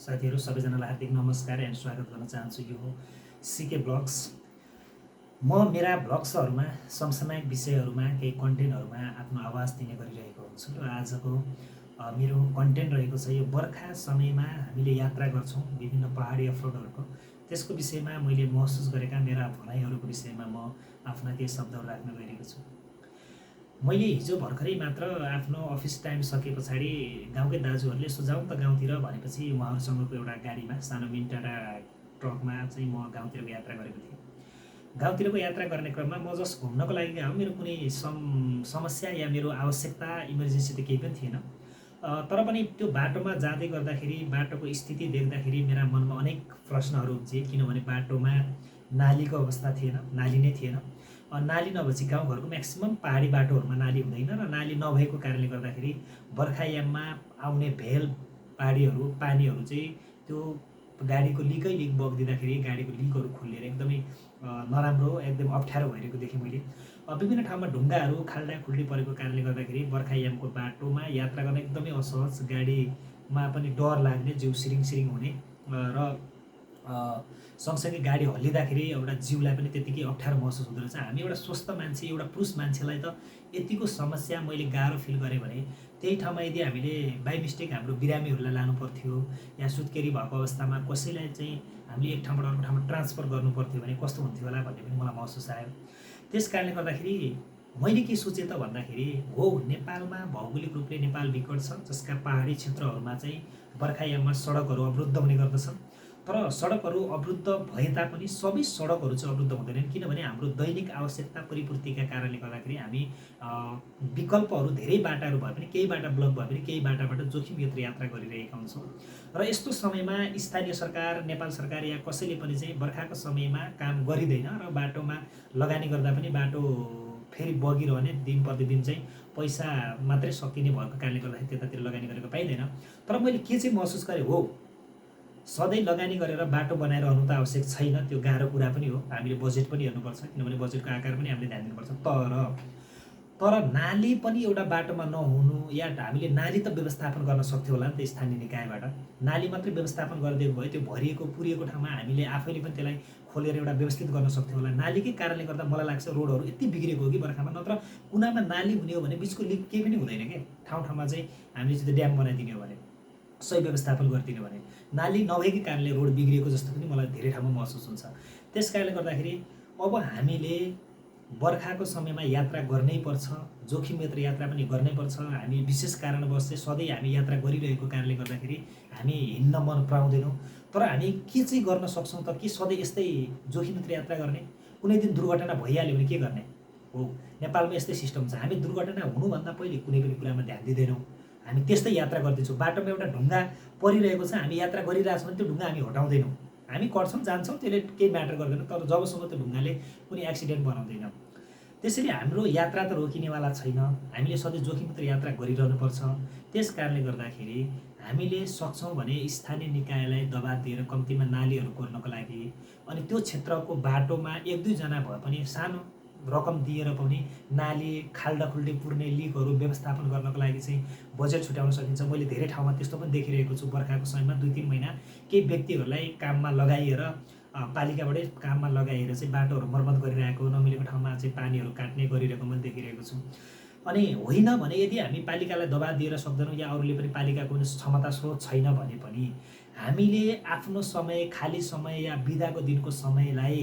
साथीहरू सबैजनालाई हार्दिक नमस्कार एन्ड स्वागत गर्न चाहन्छु। यो हो सिके ब्लग्स। म मेरा ब्लग्सहरूमा समसामयिक विषयहरूमा केही कन्टेन्टहरूमा आफ्नो आवाज दिने गरिरहेको हुन्छु र आजको मेरो कन्टेन्ट रहेको छ यो बर्खा समयमा हामीले यात्रा गर्छौँ विभिन्न पहाडी अफरोडहरूको, त्यसको विषयमा मैले महसुस गरेका मेरा भनाइहरूको विषयमा म आफ्ना केही शब्दहरू राख्न गइरहेको छु। मैले हिजो भर्खरै मात्र आफ्नो अफिस टाइम सके पछाडि गाउँकै दाजुहरूले सुझाउँ त गाउँतिर भनेपछि उहाँहरूसँगको एउटा गाडीमा सानो मिन्टाडा ट्रकमा चाहिँ म गाउँतिरको यात्रा गरेको थिएँ। गाउँतिरको यात्रा गर्ने क्रममा म जस्ट घुम्नको लागि गएको, मेरो कुनै समस्या या मेरो आवश्यकता इमर्जेन्सी त केही पनि थिएन। तर पनि त्यो बाटोमा जाँदै गर्दाखेरि बाटोको स्थिति देख्दाखेरि मेरा मनमा अनेक प्रश्नहरू उब्जे, किनभने बाटोमा नालीको अवस्था थिएन, नाली नै थिएन। नाली नभएपछि गाउँघरको म्याक्सिमम् पहाडी बाटोहरूमा नाली हुँदैन र नाली नभएको कारणले गर्दाखेरि बर्खायाममा आउने भेल पानीहरू चाहिँ त्यो गाडीको लिकै लिक बगिदिँदाखेरि गाडीको लिकहरू खोलिएर एकदमै नराम्रो, एकदम अप्ठ्यारो भइरहेको देखेँ मैले। विभिन्न ठाउँमा ढुङ्गाहरू खाल्डाखुल्डी परेको कारणले गर्दाखेरि बर्खायामको बाटोमा यात्रा गर्न एकदमै असहज, गाडीमा पनि डर लाग्ने, जिउ सिरिङ सिरिङ हुने र सँगसँगै गाडी हल्लिँदाखेरि एउटा जिउलाई पनि त्यतिकै अप्ठ्यारो महसुस हुँदो रहेछ। हामी एउटा स्वस्थ मान्छे, एउटा पुरुष मान्छेलाई त यतिको समस्या मैले गाह्रो फिल गरेँ भने त्यही ठाउँमा यदि हामीले बाई मिस्टेक हाम्रो बिरामीहरूलाई लानु पर्थ्यो या सुत्केरी भएको अवस्थामा कसैलाई चाहिँ हामीले एक ठाउँबाट अर्को ठाउँमा ट्रान्सफर गर्नु पर्थ्यो भने कस्तो हुन्थ्यो होला भन्ने पनि मलाई महसुस आयो। त्यस कारणले गर्दाखेरि मैले के सोचेँ त भन्दाखेरि हो, नेपालमा भौगोलिक रूपले नेपाल विकट छ, जसका पहाडी क्षेत्रहरूमा चाहिँ बर्खायाममा सडकहरू अवरुद्ध हुने गर्दछन्। तर सडकहरू अवरुद्ध भए तापनि सबै सडकहरू चाहिँ अवरुद्ध हुँदैनन्, किनभने हाम्रो दैनिक आवश्यकता परिपूर्तिका कारणले गर्दाखेरि हामी विकल्पहरू धेरै बाटाहरू भए पनि, केही बाटा ब्लक भए पनि केही बाटाबाट जोखिमयुक्त यात्रा गरिरहेका हुन्छौँ। र यस्तो समयमा स्थानीय सरकार, नेपाल सरकार या कसैले पनि चाहिँ बर्खाको समयमा काम गरिँदैन र बाटोमा लगानी गर्दा पनि बाटो फेरि बगिरहने, दिन प्रतिदिन चाहिँ पैसा मात्रै सकिने भएको कारणले गर्दाखेरि त्यतातिर लगानी गरेको पाइँदैन। तर मैले के चाहिँ महसुस गरेँ, हो सधैँ लगानी गरेर बाटो बनाइरहनु त आवश्यक छैन, त्यो गाह्रो कुरा पनि हो, हामीले बजेट पनि हेर्नुपर्छ, किनभने बजेटको आकार पनि हामीले ध्यान दिनुपर्छ। तर नाली पनि एउटा बाटोमा नहुनु, या हामीले नाली त व्यवस्थापन गर्न सक्थ्यो होला नि त स्थानीय निकायबाट, नाली मात्रै व्यवस्थापन गरिदिएको भए त्यो भरिएको पुरिएको ठाउँमा हामीले आफैले पनि त्यसलाई खोलेर एउटा व्यवस्थित गर्न सक्थ्यो होला। नालीकै कारणले गर्दा मलाई लाग्छ रोडहरू यति बिग्रेको हो कि बर्खामा, नत्र कुनामा नाली हुने हो भने बिचको लिक केही पनि हुँदैन क्या। ठाउँमा चाहिँ हामीले चाहिँ ड्याम बनाइदिने हो भने, सही व्यवस्थापन गरिदिने भने, नाली नभएकै कारणले रोड बिग्रिएको जस्तो पनि मलाई धेरै ठाउँमा महसुस हुन्छ। त्यस कारणले गर्दाखेरि अब हामीले बर्खाको समयमा यात्रा गर्नै पर्छ, जोखिमयुक्त यात्रा पनि गर्नै पर्छ। हामी विशेष कारणवश चाहिँ सधैँ हामी यात्रा गरिरहेको कारणले गर्दाखेरि हामी हिँड्न मन पराउँदैनौँ। तर हामी के चाहिँ गर्न सक्छौँ त? कि सधैँ यस्तै जोखिमयुक्त यात्रा गर्ने? कुनै दिन दुर्घटना भइहाल्यो भने के गर्ने? हो, नेपालमा यस्तै सिस्टम छ, हामी दुर्घटना हुनुभन्दा पहिले कुनै पनि कुरामा ध्यान दिँदैनौँ, हामी त्यस्तै यात्रा गर्दैछौँ। बाटोमा एउटा ढुङ्गा परिरहेको छ, हामी यात्रा गरिरहेछौँ भने त्यो ढुङ्गा हामी हटाउँदैनौँ, हामी कट्छौँ जान्छौँ, त्यसले केही म्याटर गर्दैन, तर जबसम्म त्यो ढुङ्गाले कुनै एक्सिडेन्ट बनाउँदैन। त्यसैले हाम्रो यात्रा त रोकिनेवाला छैन, हामीले सधैँ जोखिमयुक्त यात्रा गरिरहनुपर्छ। त्यस कारणले गर्दाखेरि हामीले सक्छौँ भने स्थानीय निकायलाई दबाब दिएर कम्तीमा नालीहरू कोर्नको लागि, अनि त्यो क्षेत्रको बाटोमा एक दुईजना भए पनि सानो रकम दिएर पनि नाली खाल्डाखुल्डी पुर्ने लिकहरू व्यवस्थापन गर्नको लागि चाहिँ बजेट छुट्याउन सकिन्छ। मैले धेरै ठाउँमा त्यस्तो पनि देखिरहेको छु। बर्खाको समयमा 2-3 महिना केही व्यक्तिहरूलाई काममा लगाइएर, पालिकाबाटै काममा लगाएर चाहिँ बाटोहरू मर्मत गरिरहेको, नमिलेको ठाउँमा चाहिँ पानीहरू काट्ने गरिरहेको मैले देखिरहेको छु। अनि होइन भने यदि हामी पालिकालाई दबाब दिएर सक्दैनौँ या अरूले पनि पालिकाको क्षमता स्रोत छैन भने पनि हामीले आफ्नो समय, खाली समय या बिदाको दिनको समयलाई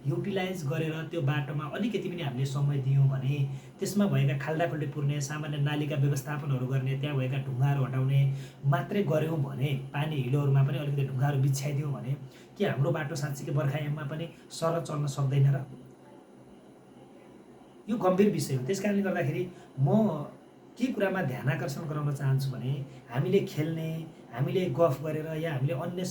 युटिलाइज गरेर त्यो बाटोमा अलिकति पनि हामीले समय दियौँ भने, त्यसमा भएका खाल्डाखुल्डी पुर्ने, सामान्य नालीका व्यवस्थापनहरू गर्ने, त्यहाँ भएका ढुङ्गाहरू हटाउने मात्रै गऱ्यौँ भने, पानी हिलोहरूमा पनि अलिकति ढुङ्गाहरू बिछ्याइदियौँ भने के हाम्रो बाटो साँच्चीकै बर्खायाममा पनि सरल चल्न सक्दैन र? यो गम्भीर विषय हो। त्यस कारणले गर्दाखेरि म के कुरामा ध्यान आकर्षण गराउन चाहन्छु भने हामीले खेल्ने, हामीले गफ गरेर या हामीले अन्य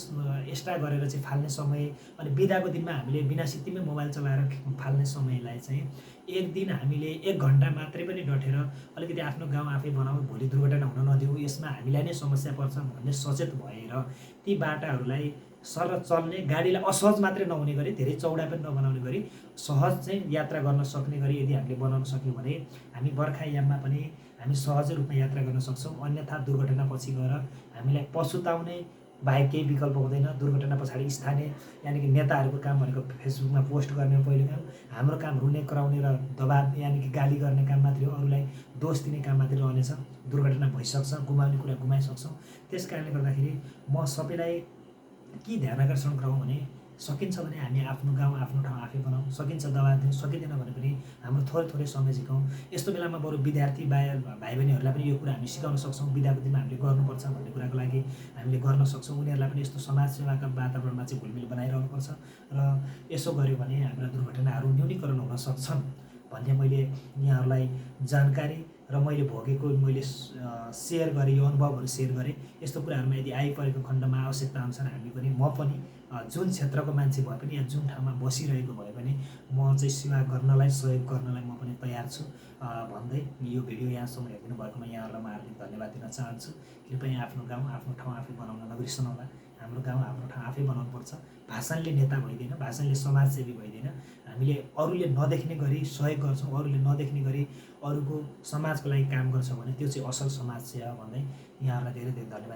एक्स्ट्रा गरेर चाहिँ फाल्ने समय, अनि बिदाको दिनमा हामीले बिना सित्तिमै मोबाइल चलाएर फाल्ने समयलाई चाहिँ एक दिन हामीले 1 घन्टा मात्रै पनि डटेर अलिकति आफ्नो गाउँ आफै बनाऊ, भोलि दुर्घटना हुन नदिऊ, यसमा हामीलाई नै समस्या पर्छ भन्ने सचेत भएर ती बाटाहरूलाई सरल चल्ने, गाडीलाई असहज मात्रै नहुने गरी, धेरै चौडा पनि नबनाउने गरी सहज चाहिँ यात्रा गर्न सक्ने गरी यदि हामीले बनाउन सक्यौँ भने हामी बर्खायाममा पनि हामी सहज रूपमा यात्रा गर्न सक्छौँ। अन्यथा दुर्घटना पछि गएर हामीलाई पछुताउने बाहेक केही विकल्प हुँदैन। दुर्घटना पछाडि स्थानीय यानि कि नेताहरूको काम भनेको फेसबुकमा पोस्ट गर्ने हो पहिलो काम। हाम्रो काम रुने कराउने र दबाब यानि कि गाली गर्ने काम मात्रै हो, अरूलाई दोष दिने काम मात्रै रहनेछ। दुर्घटना भइसक्छ, गुमाउने कुरा गुमाइसक्छौँ। त्यस कारणले गर्दाखेरि म सबैलाई के ध्यान आकर्षण गराउँ भने सकिन्छ भने हामी आफ्नो गाउँ आफ्नो ठाउँ आफै बनाऊँ, सकिन्छ दबाब दिउँ, सकिँदैन भने पनि हाम्रो थोरै थोरै समय झिकाउँ। यस्तो बेलामा बरु विद्यार्थी भाइ बहिनीहरूलाई पनि यो कुरा हामी सिकाउन सक्छौँ। विदाको दिनमा हामीले गर्नुपर्छ भन्ने कुराको लागि हामीले गर्न सक्छौँ। उनीहरूलाई पनि यस्तो समाज सेवाका वातावरणमा चाहिँ घुलमिल बनाइरहनुपर्छ र यसो गऱ्यो भने हाम्रा दुर्घटनाहरू न्यूनीकरण हुन सक्छन् भन्ने मैले यहाँहरूलाई जानकारी र मैले भोगेको मैले सेयर गरेँ, यो अनुभवहरू सेयर गरेँ। यस्तो कुराहरूमा यदि आइपरेको खण्डमा आवश्यकता अनुसार हामी पनि म पनि जुन क्षेत्रको मान्छे भए पनि या जुन ठाउँमा बसिरहेको भए पनि म चाहिँ सेवा गर्नलाई, सहयोग गर्नलाई म पनि तयार छु भन्दै यो भिडियो यहाँसम्म हेरिदिनु भएकोमा यहाँहरूलाई म हार्दिक धन्यवाद दिन चाहन्छु। कृपया आफ्नो गाउँ आफ्नो ठाउँ आफै बनाउन नबिर्सनु होला। हाम्रो गाउँ हाम्रो ठाउँ आफै बनाउनुपर्छ। भाषणले नेता भइदिएन, भाषणले समाजसेवी भइदिएन। हामीले अरूले नदेख्ने गरी सहयोग गर्छौँ, अरूले नदेख्ने गरी अरूको समाजको लागि काम गर्छौँ भने त्यो चाहिँ असल समाज सेवा भन्दै यहाँहरूलाई धेरै धेरै धन्यवाद।